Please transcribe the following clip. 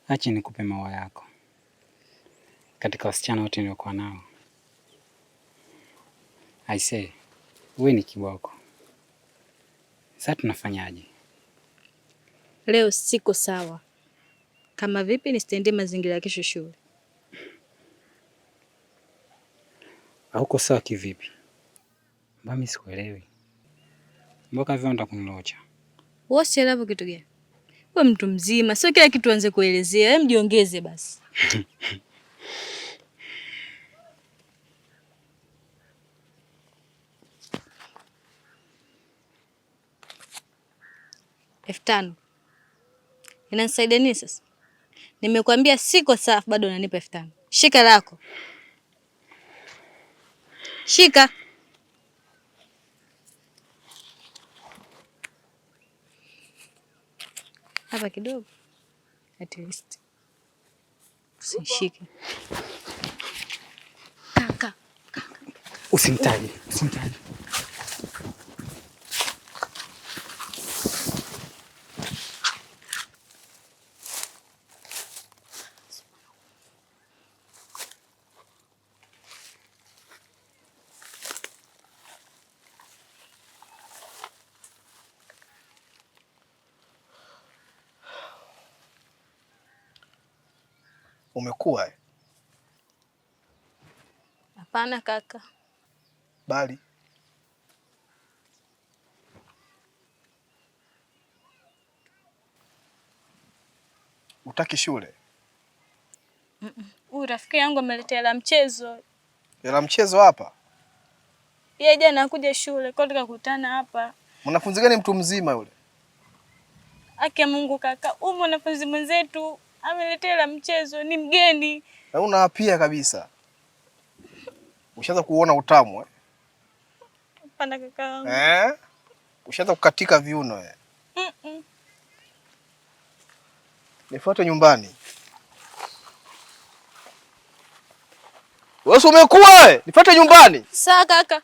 Acha nikupe maua yako. Katika wasichana wote niliokuwa nao, I say, wewe ni kiboko. Sasa tunafanyaje? Leo siko sawa. Kama vipi nisitendee mazingira ya kesho shule? Hauko sawa kivipi? Mbona mimi sikuelewi. Mbona hivyo unataka kunilocha? Wewe sielewi kitu gani? Wewe mtu mzima, sio kila kitu anze kuelezea. Wewe mjiongeze basi. F5. Inanisaidia nini sasa? Nimekwambia siko sawa, bado unanipa F5. Shika lako. Shika. Hapa kidogo. At least. Usishike. Kaka. Usimtaje. Umekuwa Hapana kaka. Bali utaki shule? Huyu rafiki yangu ameletea la mchezo. La mchezo hapa? Yeye jana anakuja shule, kwa tukakutana hapa. Mwanafunzi gani mtu mzima yule? Ake Mungu kaka, huyu mwanafunzi mwenzetu ameletea la mchezo, ni mgeni. Na una pia kabisa. Ushaanza kuona utamu eh? Hapana kaka. Ushaanza kukatika viuno eh? Nifuate nyumbani. Wewe umekuwa nifuate nyumbani. Sawa kaka.